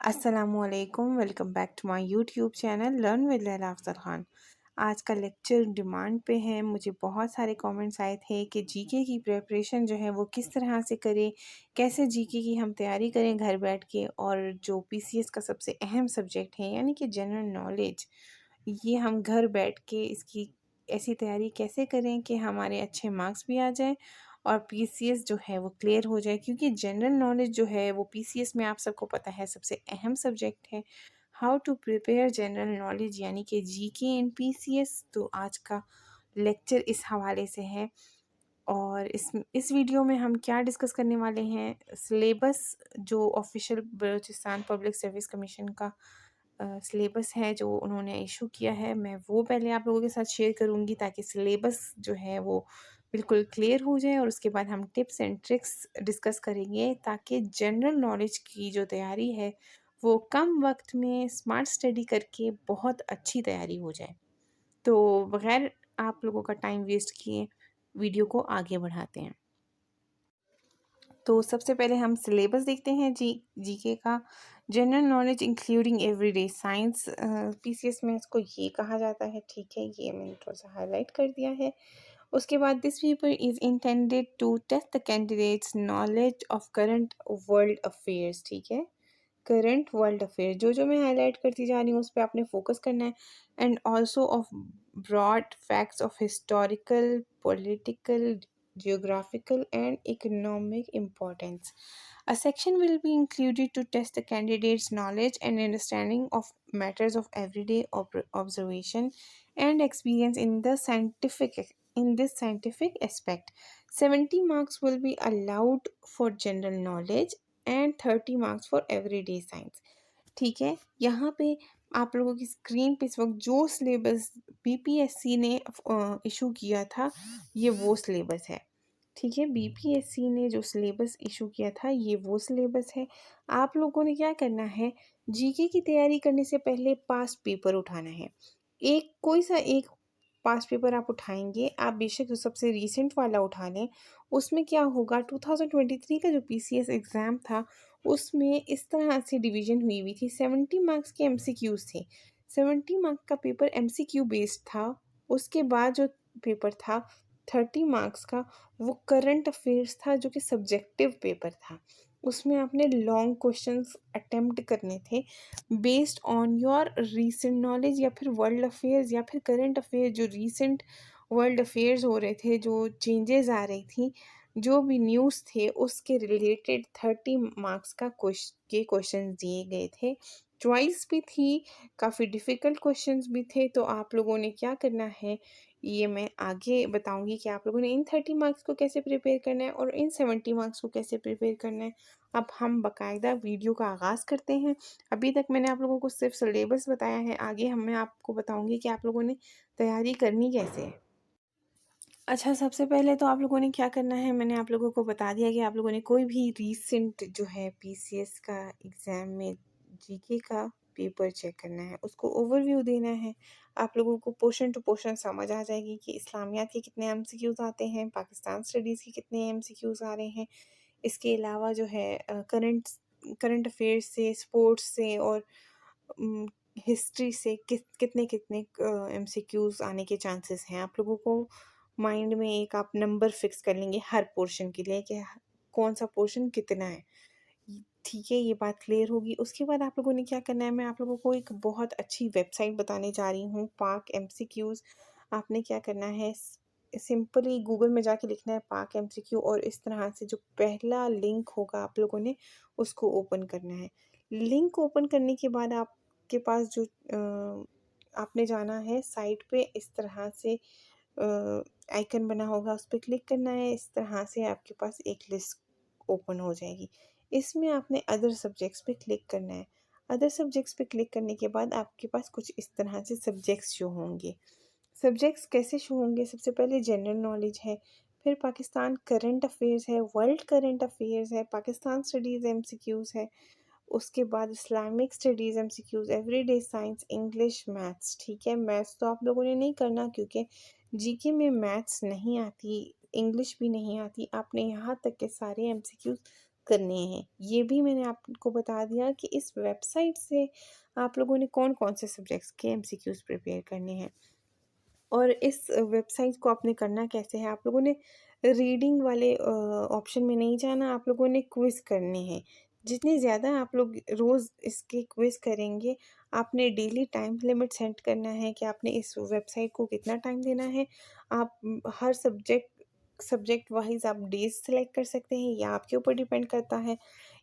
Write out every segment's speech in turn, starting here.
अस्सलामुअलैकुम, welcome back to my YouTube channel learn with Laila Afzal Khan. आज का लेक्चर डिमांड पे है। मुझे बहुत सारे कमेंट्स आए थे कि जीके की प्रिपरेशन जो है वो किस तरह से करें, कैसे जीके की हम तैयारी करें घर बैठ के, और जो पीसीएस का सबसे अहम सब्जेक्ट है यानी कि जनरल नॉलेज, ये हम घर बैठ के इसकी ऐसी तैयारी कैसे करें कि हमारे अच्छे मार्क्स भी आ जाएं और पीसीएस जो है वो क्लियर हो जाए, क्योंकि जनरल नॉलेज जो है वो पीसीएस में आप सबको पता है सबसे अहम सब्जेक्ट है। How to prepare general knowledge यानी कि जीके इन पीसीएस। तो आज का लेक्चर इस हवाले से है। और इस वीडियो में हम क्या डिस्कस करने वाले हैं, सिलेबस जो official Balochistan public service commission का सिलेबस है जो उन्होंने इशू किया है, मैं वो पहले आप लोगों के साथ शेयर करूँगी ताकि सिलेबस जो है वो बिल्कुल क्लियर हो जाए, और उसके बाद हम टिप्स एंड ट्रिक्स डिस्कस करेंगे ताकि जनरल नॉलेज की जो तैयारी है वो कम वक्त में स्मार्ट स्टडी करके बहुत अच्छी तैयारी हो जाए। तो बगैर आप लोगों का टाइम वेस्ट किए वीडियो को आगे बढ़ाते हैं। तो सबसे पहले हम सिलेबस देखते हैं जीके का। General knowledge including everyday science, PCS में इसको ये कहा जाता है। ठीक है, ये मैंने थोड़ा सा हाईलाइट कर दिया है। उसके बाद this paper is intended to test the candidates knowledge of current world affairs. ठीक है, करंट वर्ल्ड अफेयर जो जो मैं हाईलाइट करती जा रही हूँ उस पर आपने फोकस करना है। And also of broad facts of historical, political, geographical and economic importance. A section will be included to test the candidate's knowledge and understanding of matters of everyday observation and experience in this scientific aspect. 70 marks will be allowed for general knowledge and 30 marks for everyday science. ठीक है, यहाँ पे आप लोगों की screen पे इस वक्त जो सिलेबस बीपीएससी ने इशू किया था ये वो सिलेबस है। ठीक है, बीपीएससी ने जो सिलेबस इशू किया था ये वो सिलेबस है। आप लोगों ने क्या करना है, जीके की तैयारी करने से पहले पास्ट पेपर उठाना है। कोई सा एक पास्ट पेपर आप उठाएंगे, आप बेशक जो सबसे रीसेंट वाला उठा लें। उसमें क्या होगा, 2023 का जो पीसीएस एग्ज़ाम था उसमें इस तरह से डिवीज़न हुई थी। 70 मार्क्स के एमसीक्यूज़ थे। 70 मार्क का पेपर एमसीक्यू बेस्ड था। उसके बाद जो पेपर था 30 मार्क्स का, वो करंट अफेयर्स था जो कि सब्जेक्टिव पेपर था। उसमें आपने लॉन्ग क्वेश्चंस अटेम्प्ट करने थे based on your recent knowledge, या फिर वर्ल्ड अफेयर्स या फिर करंट अफेयर जो रीसेंट वर्ल्ड अफेयर्स हो रहे थे, जो चेंजेस आ रही थी, जो भी न्यूज़ थे उसके रिलेटेड 30 मार्क्स का क्वेश्चन दिए गए थे। चॉइस भी थी, काफ़ी डिफ़िकल्ट क्वेश्चंस भी थे। तो आप लोगों ने क्या करना है ये मैं आगे बताऊंगी कि आप लोगों ने इन 30 मार्क्स को कैसे प्रिपेयर करना है और इन 70 मार्क्स को कैसे प्रिपेयर करना है। अब हम बाकायदा वीडियो का आगाज़ करते हैं। अभी तक मैंने आप लोगों को सिर्फ सिलेबस बताया है, आगे मैं आपको बताऊंगी कि आप लोगों ने तैयारी करनी कैसे है। अच्छा, सबसे पहले तो आप लोगों ने क्या करना है, मैंने आप लोगों को बता दिया कि आप लोगों ने कोई भी रीसेंट जो है पीसीएस का एग्ज़ाम में जीके का पेपर चेक करना है, उसको ओवरव्यू देना है। आप लोगों को पोर्शन टू पोर्शन समझ आ जाएगी कि इस्लामियात के कितने एमसीक्यूज़ आते हैं, पाकिस्तान स्टडीज़ के कितने एमसीक्यूज़ आ रहे हैं। इसके अलावा जो है करंट अफेयर्स से, स्पोर्ट्स से और हिस्ट्री से कितने कितने एमसीक्यूज़ आने के चांसेस हैं। आप लोगों को माइंड में एक आप नंबर फिक्स कर लेंगे हर पोर्शन के लिए कि कौन सा पोर्शन कितना है। ठीक है, ये बात क्लियर होगी। उसके बाद आप लोगों ने क्या करना है, मैं आप लोगों को एक बहुत अच्छी वेबसाइट बताने जा रही हूँ, पाक एमसीक्यूज़। आपने क्या करना है, सिंपली गूगल में जाके लिखना है पाक एमसीक्यू, और इस तरह से जो पहला लिंक होगा आप लोगों ने उसको ओपन करना है। लिंक ओपन करने के बाद आपके पास जो आपने जाना है साइट पे, इस तरह से आइकन बना होगा, उस पर क्लिक करना है। इस तरह से आपके पास एक लिस्ट ओपन हो जाएगी। इसमें आपने अदर सब्जेक्ट्स पे क्लिक करना है। अदर सब्जेक्ट्स पे क्लिक करने के बाद आपके पास कुछ इस तरह से सब्जेक्ट्स शो होंगे। सब्जेक्ट्स कैसे शो होंगे, सबसे पहले जनरल नॉलेज है, फिर पाकिस्तान करंट अफेयर्स है, वर्ल्ड करंट अफेयर्स है, पाकिस्तान स्टडीज़ एमसीक्यूज़ है, उसके बाद Islamic studies MCQs, everyday science, English, maths. ठीक है, मैथ्स तो आप लोगों ने नहीं करना क्योंकि जीके में मैथ्स नहीं आती, इंग्लिश भी नहीं आती। आपने यहाँ तक के सारे एमसीक्यूज़ करने हैं। ये भी मैंने आपको बता दिया कि इस वेबसाइट से आप लोगों ने कौन-कौन से सब्जेक्ट्स के एमसीक्यूज़ प्रिपेयर करने हैं। और इस वेबसाइट को आपने करना कैसे है, आप लोगों ने रीडिंग वाले ऑप्शन में नहीं जाना, आप लोगों ने क्विज़ करने हैं। जितने ज़्यादा आप लोग रोज़ इसके क्विज़ करेंगे, आपने डेली टाइम लिमिट सेट करना है कि आपने इस वेबसाइट को कितना टाइम देना है। आप हर सब्जेक्ट वाइज़ आप डेज़ सेलेक्ट कर सकते हैं, या आपके ऊपर डिपेंड करता है।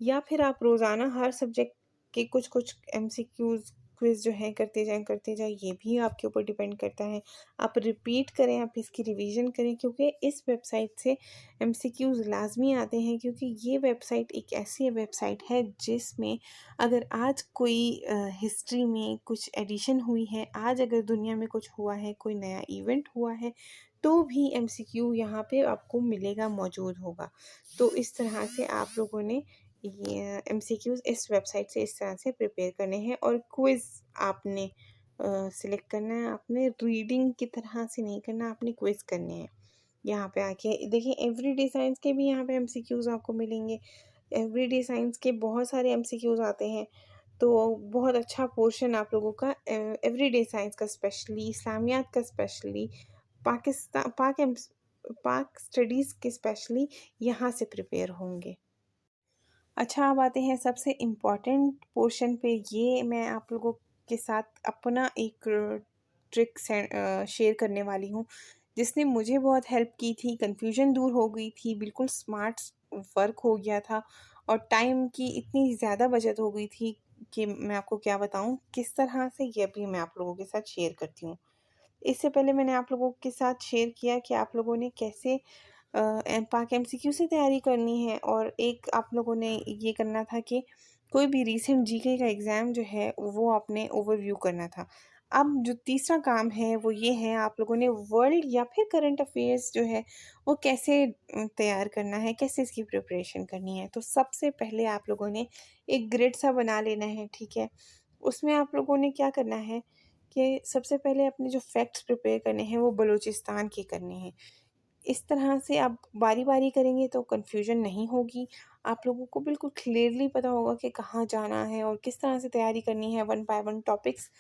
या फिर आप रोज़ाना हर सब्जेक्ट के कुछ-कुछ एमसीक्यूज़ क्विज़ जो है करते जाएँ, ये भी आपके ऊपर डिपेंड करता है। आप रिपीट करें, आप इसकी रिवीजन करें, क्योंकि इस वेबसाइट से एमसीक्यूज़ लाज़मी आते हैं, क्योंकि ये वेबसाइट एक ऐसी वेबसाइट है जिसमें अगर आज कोई हिस्ट्री में कुछ एडिशन हुई है, आज अगर दुनिया में कुछ हुआ है, कोई नया इवेंट हुआ है, तो भी एमसीक्यू यहाँ पे आपको मिलेगा, मौजूद होगा। तो इस तरह से आप लोगों ने ये एमसीक्यूज़ इस वेबसाइट से इस तरह से प्रिपेयर करने हैं, और क्विज़ आपने सिलेक्ट करना है। आपने रीडिंग की तरह से नहीं करना, आपने क्विज़ करने हैं। यहाँ पे आके देखिए, एवरीडे साइंस के भी यहाँ पे एमसीक्यूज़ आपको मिलेंगे। एवरीडे साइंस के बहुत सारे एमसीक्यूज़ आते हैं, तो बहुत अच्छा पोर्शन आप लोगों का एवरीडे साइंस का स्पेशली, इस्लामियात का स्पेशली, पाक स्टडीज़ के स्पेशली यहाँ से प्रिपेयर होंगे। अच्छा, अब आते हैं सबसे इम्पोर्टेंट पोर्शन पे। ये मैं आप लोगों के साथ अपना एक ट्रिक शेयर करने वाली हूँ, जिसने मुझे बहुत हेल्प की थी, कन्फ्यूजन दूर हो गई थी, बिल्कुल स्मार्ट वर्क हो गया था, और टाइम की इतनी ज़्यादा बचत हो गई थी कि मैं आपको क्या बताऊँ किस तरह से, ये भी मैं आप लोगों के साथ शेयर करती हूँ। इससे पहले मैंने आप लोगों के साथ शेयर किया कि आप लोगों ने कैसे पाक एमसीक्यू से तैयारी करनी है, और एक आप लोगों ने ये करना था कि कोई भी रीसेंट जीके का एग्ज़ाम जो है वो आपने ओवरव्यू करना था। अब जो तीसरा काम है वो ये है, आप लोगों ने वर्ल्ड या फिर करंट अफेयर्स जो है वो कैसे तैयार करना है, कैसे इसकी प्रिपरेशन करनी है। तो सबसे पहले आप लोगों ने एक ग्रिड सा बना लेना है, ठीक है? उसमें आप लोगों ने क्या करना है कि सबसे पहले अपने जो फैक्ट्स प्रिपेयर करने हैं वो बलूचिस्तान के करने हैं। इस तरह से आप बारी-बारी करेंगे तो कन्फ्यूजन नहीं होगी। आप लोगों को बिल्कुल क्लियरली पता होगा कि कहाँ जाना है और किस तरह से तैयारी करनी है, वन बाय वन टॉपिक्स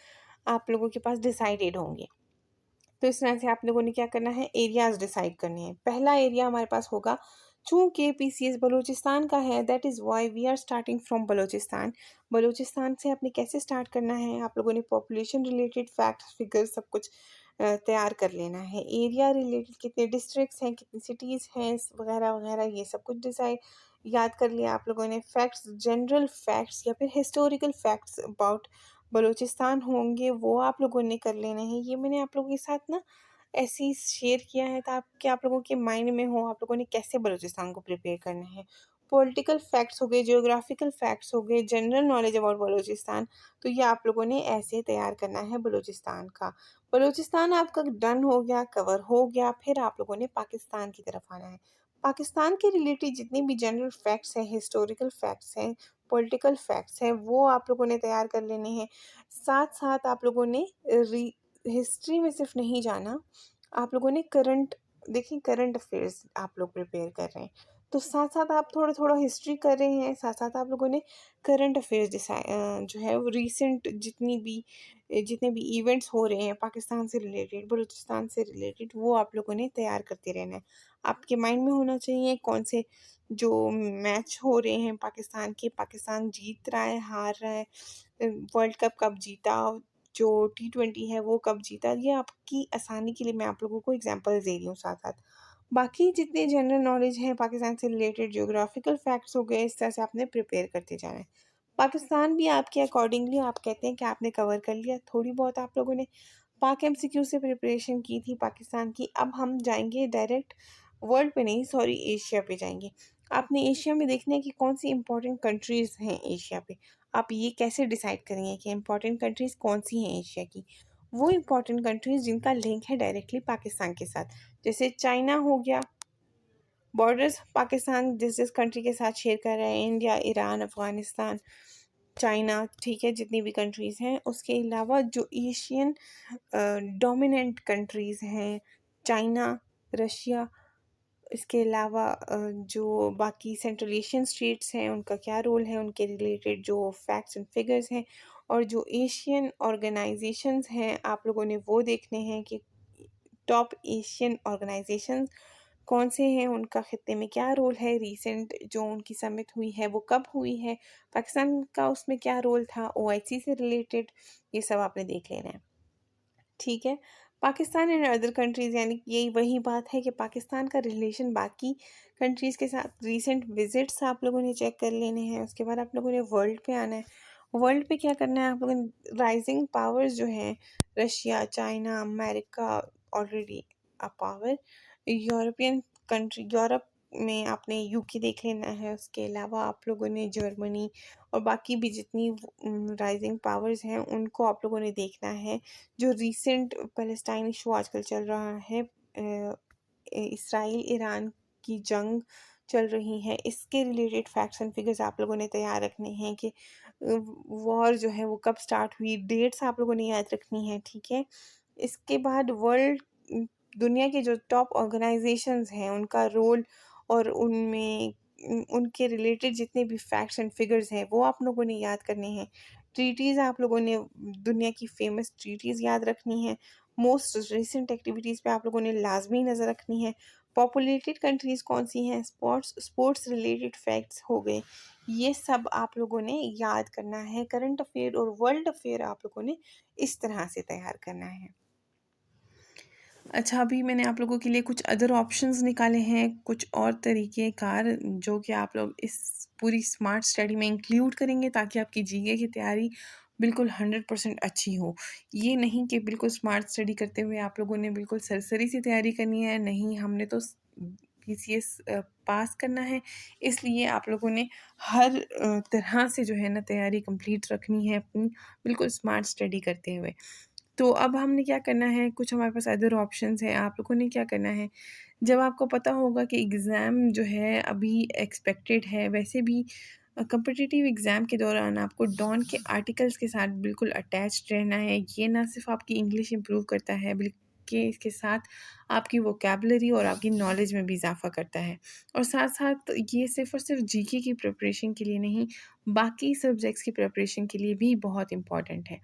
आप लोगों के पास डिसाइडेड होंगे। तो इस तरह से आप लोगों ने क्या करना है, एरियाज़ डिसाइड करने हैं। पहला एरिया हमारे पास होगा, चूँकि पीसीएस बलूचिस्तान का है, that is why we are starting from Balochistan. Balochistan से आपने कैसे स्टार्ट करना है, आप लोगों ने पॉपुलेशन रिलेटेड फैक्ट्स, फिगर्स सब कुछ तैयार कर लेना है। एरिया रिलेटेड कितने डिस्ट्रिक्ट्स हैं, कितनी सिटीज़ हैं, वगैरह-वगैरह ये सब कुछ डिसाइड याद कर लिया आप लोगों ने। फैक्ट्स, जनरल फैक्ट्स या फिर हिस्टोरिकल फैक्ट्स अबाउट बलूचिस्तान होंगे, वो आप लोगों ने कर लेने हैं। ये मैंने आप लोगों के साथ ना ऐसे ही शेयर किया है ताकि आप लोगों के माइंड में हो, आप लोगों ने कैसे बलूचिस्तान को प्रिपेयर करना है। पॉलिटिकल फैक्ट्स हो गए, ज्योग्राफिकल फैक्ट्स हो गए, जनरल नॉलेज अबाउट बलूचिस्तान, तो ये आप लोगों ने ऐसे तैयार करना है बलूचिस्तान का। बलूचिस्तान आपका डन हो गया, कवर हो गया, फिर आप लोगों ने पाकिस्तान की तरफ आना है। पाकिस्तान के रिलेटेड जितने भी जनरल फैक्ट्स हैं, हिस्टोरिकल फैक्ट्स हैं, पॉलिटिकल फैक्ट्स हैं, वो आप लोगों ने तैयार कर लेने हैं। साथ-साथ आप लोगों ने री हिस्ट्री में सिर्फ नहीं जाना, आप लोगों ने देखिए करंट अफ़ेयर्स आप लोग प्रिपेयर कर रहे हैं। तो साथ-साथ आप थोड़ा-थोड़ा हिस्ट्री कर रहे हैं, साथ-साथ आप लोगों ने करंट अफ़ेयर्स जो है वो रीसेंट जितने भी इवेंट्स हो रहे हैं पाकिस्तान से रिलेटेड, बलूचिस्तान से रिलेटेड, वो आप लोगों ने तैयार करते रहना है। आपके माइंड में होना चाहिए कौन से जो मैच हो रहे हैं पाकिस्तान के, पाकिस्तान जीत रहा है, हार रहा है, वर्ल्ड कप कब जीता, जो टी20 है वो कब जीता, ये आपकी आसानी के लिए मैं आप लोगों को एग्जांपल्स दे रही हूँ साथ-साथ। बाकी जितने जनरल नॉलेज है पाकिस्तान से रिलेटेड, ज्योग्राफिकल फैक्ट्स हो गए, इस तरह से आपने प्रिपेयर करते जाना है। पाकिस्तान भी आपके अकॉर्डिंगली आप कहते हैं कि आपने कवर कर लिया, थोड़ी बहुत आप लोगों ने पाक एमसीक्यू से प्रिपरेशन की थी पाकिस्तान की। अब हम जाएँगे डायरेक्ट वर्ल्ड पे नहीं, सॉरी, एशिया पे जाएँगे। आपने एशिया में देखना है कि कौन-सी इम्पोर्टेंट कंट्रीज़ हैं एशिया पे। आप ये कैसे डिसाइड करेंगे कि इम्पोर्टेंट कंट्रीज़ कौन-सी हैं एशिया की? वो इम्पोर्टेंट कंट्रीज़ जिनका लिंक है डायरेक्टली पाकिस्तान के साथ। जैसे चाइना हो गया, बॉर्डर्स पाकिस्तान जिस-जिस कंट्री के साथ शेयर कर रहा है, इंडिया, ईरान, अफ़गानिस्तान, चाइना, ठीक है, जितनी भी कंट्रीज़ हैं। उसके अलावा जो एशियन डोमिनेंट कंट्रीज़ हैं, चाइना, रशिया, इसके अलावा जो बाकी सेंट्रल एशियन स्टेट्स हैं उनका क्या रोल है, उनके रिलेटेड जो फैक्ट्स एंड फिगर्स हैं, और जो एशियन ऑर्गेनाइजेशंस हैं आप लोगों ने वो देखने हैं कि टॉप एशियन ऑर्गेनाइजेशंस कौन से हैं, उनका खित्ते में क्या रोल है, रीसेंट जो उनकी समिट हुई है वो कब हुई है, पाकिस्तान का उसमें क्या रोल था, ओआईसी से रिलेटेड, ये सब आपने देख लेना है। ठीक है। पाकिस्तान एंड अदर कंट्रीज़, यानी कि यही वही बात है कि पाकिस्तान का रिलेशन बाकी कंट्रीज़ के साथ, रीसेंट विजिट्स आप लोगों ने चेक कर लेने हैं। उसके बाद आप लोगों ने वर्ल्ड पे आना है। वर्ल्ड पे क्या करना है आप लोगों ने, राइजिंग पावर्स जो हैं, Russia, China, America already a power, European country, Europe में आपने यूके देख लेना है। उसके अलावा आप लोगों ने जर्मनी और बाकी भी जितनी राइजिंग पावर्स हैं उनको आप लोगों ने देखना है। जो रीसेंट पैलेस्टाइन इशू आजकल चल रहा है, इसराइल ईरान की जंग चल रही है, इसके रिलेटेड फैक्ट्स एंड फिगर्स आप लोगों ने तैयार रखने हैं कि वॉर जो है वो कब स्टार्ट हुई, डेट्स आप लोगों ने याद रखनी है। ठीक है। इसके बाद वर्ल्ड, दुनिया के जो टॉप ऑर्गेनाइजेशंस हैं उनका रोल और उनमें उनके रिलेटेड जितने भी फैक्ट्स एंड फिगर्स हैं वो आप लोगों ने याद करने हैं। ट्रीटीज़ आप लोगों ने दुनिया की फेमस ट्रीटीज़ याद रखनी है। मोस्ट रिसेंट एक्टिविटीज़ पे आप लोगों ने लाजमी नज़र रखनी है। पॉपुलेटेड कंट्रीज़ कौन सी हैं, स्पोर्ट्स रिलेटेड फैक्ट्स हो गए, ये सब आप लोगों ने याद करना है। करंट अफेयर और वर्ल्ड अफेयर आप लोगों ने इस तरह से तैयार करना है। अच्छा, अभी मैंने आप लोगों के लिए कुछ अदर ऑप्शंस निकाले हैं, कुछ और तरीके कार जो कि आप लोग इस पूरी स्मार्ट स्टडी में इंक्लूड करेंगे ताकि आपकी जीके की तैयारी बिल्कुल 100% अच्छी हो। ये नहीं कि बिल्कुल स्मार्ट स्टडी करते हुए आप लोगों ने बिल्कुल सरसरी सी तैयारी करनी है, नहीं, हमने तो पीसीएस पास करना है, इसलिए आप लोगों ने हर तरह से जो है ना तैयारी कंप्लीट रखनी है अपनी, बिल्कुल स्मार्ट स्टडी करते हुए। तो अब हमने क्या करना है, कुछ हमारे पास अदर ऑप्शंस हैं, आप लोगों ने क्या करना है, जब आपको पता होगा कि एग्ज़ाम जो है अभी एक्सपेक्टेड है, वैसे भी कॉम्पिटिटिव एग्ज़ाम के दौरान आपको डॉन के आर्टिकल्स के साथ बिल्कुल अटैच्ड रहना है। ये ना सिर्फ़ आपकी इंग्लिश इम्प्रूव करता है बल्कि इसके साथ आपकी वोकैबुलरी और आपकी नॉलेज में भी इज़ाफ़ा करता है। और साथ-साथ ये सिर्फ़ और सिर्फ़ जीके की प्रिपरेशन के लिए नहीं, बाकी सब्जेक्ट्स की प्रिपरेशन के लिए भी बहुत इम्पॉर्टेंट है।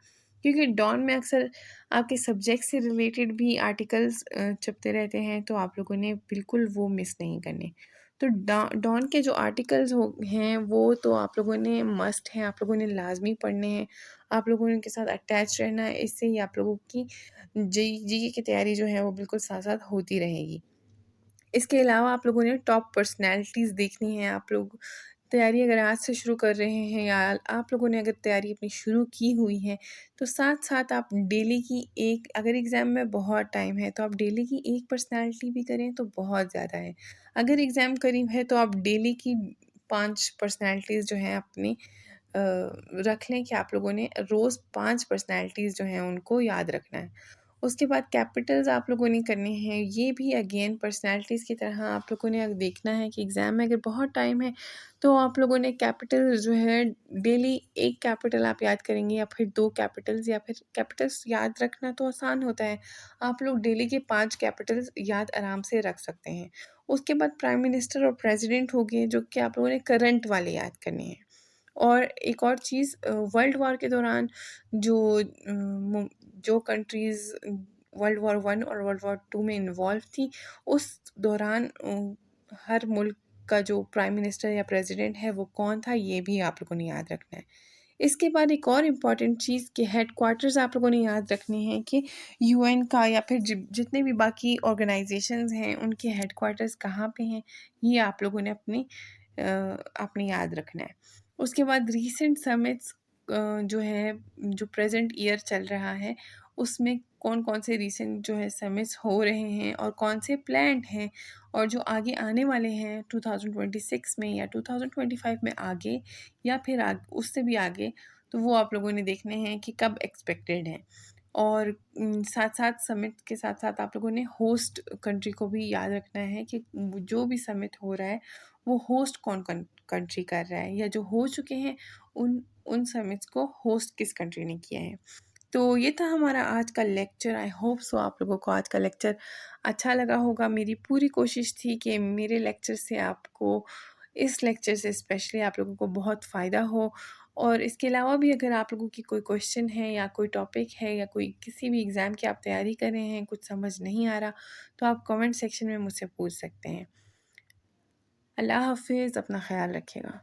क्योंकि डॉन में अक्सर आपके सब्जेक्ट से रिलेटेड भी आर्टिकल्स छपते रहते हैं, तो आप लोगों ने बिल्कुल वो मिस नहीं करने। तो डॉन के जो आर्टिकल्स हैं वो तो आप लोगों ने मस्ट हैं, आप लोगों ने लाजमी पढ़ने हैं, आप लोगों ने उनके साथ अटैच रहना है, इससे ही आप लोगों की जीके की तैयारी जो है वो बिल्कुल साथ साथ होती रहेगी। इसके अलावा आप लोगों ने टॉप पर्सनैलिटीज़ देखनी है। आप लोग तैयारी अगर आज से शुरू कर रहे हैं या आप लोगों ने अगर तैयारी अपनी शुरू की हुई है, तो साथ-साथ आप डेली की एक, अगर एग्ज़ाम में बहुत टाइम है, तो आप डेली की एक पर्सनैलिटी भी करें तो बहुत ज़्यादा है। अगर एग्ज़ाम करीब है, तो आप डेली की 5 पर्सनैलिटीज़ जो हैं अपनी रख लें कि आप लोगों ने रोज़ 5 पर्सनैलिटीज़ जो हैं उनको याद रखना है। उसके बाद कैपिटल्स आप लोगों ने करने हैं, ये भी अगेन पर्सनैलिटीज़ की तरह आप लोगों ने अगर देखना है कि एग्ज़ाम में अगर बहुत टाइम है, तो आप लोगों ने कैपिटल जो है डेली एक कैपिटल आप याद करेंगे या फिर 2 कैपिटल्स, या फिर कैपिटल्स याद रखना तो आसान होता है। आप लोग डेली के 5 कैपिटल्स याद आराम से रख सकते हैं। उसके बाद प्राइम मिनिस्टर और प्रेसिडेंट हो गए जो कि आप लोगों ने करंट वाले याद करने हैं। और एक और चीज़, वर्ल्ड वॉर के दौरान जो जो कंट्रीज़ वर्ल्ड वॉर 1 और वर्ल्ड वॉर 2 में इन्वॉल्व थी, उस दौरान हर मुल्क का जो प्राइम मिनिस्टर या प्रेसिडेंट है वो कौन था, ये भी आप लोगों ने याद रखना है। इसके बाद एक और इम्पॉर्टेंट चीज़ कि हेडक्वार्टर्स आप लोगों ने याद रखने हैं कि यूएन का या फिर जितने भी बाकी ऑर्गेनाइजेशंस हैं उनके हेडक्वार्टर्स कहाँ पे हैं, ये आप लोगों ने आपने याद रखना है। उसके बाद रीसेंट समिट्स जो है, जो प्रेज़ेंट ईयर चल रहा है, उसमें कौन-कौन से रीसेंट जो है समिट्स हो रहे हैं और कौन से प्लान्ड हैं, और जो आगे आने वाले हैं 2026 में या 2025 में आगे, या फिर उससे भी आगे, तो वो आप लोगों ने देखने हैं कि कब एक्सपेक्टेड हैं। और साथ-साथ समिट के साथ-साथ आप लोगों ने होस्ट कंट्री को भी याद रखना है कि जो भी समिट हो रहा है, वो होस्ट कौन कंट्री कर रहा है, या जो हो चुके हैं उन समिट्स को होस्ट किस कंट्री ने किया है। तो ये था हमारा आज का लेक्चर। आई होप सो आप लोगों को आज का लेक्चर अच्छा लगा होगा। मेरी पूरी कोशिश थी कि मेरे लेक्चर से आपको, इस लेक्चर से स्पेशली आप लोगों को बहुत फ़ायदा हो। और इसके अलावा भी अगर आप लोगों की कोई क्वेश्चन है या कोई टॉपिक है या कोई किसी भी एग्ज़ाम की आप तैयारी कर रहे हैं, कुछ समझ नहीं आ रहा, तो आप कमेंट सेक्शन में मुझसे पूछ सकते हैं। अल्लाह हाफ़िज़, अपना ख़्याल रखिएगा।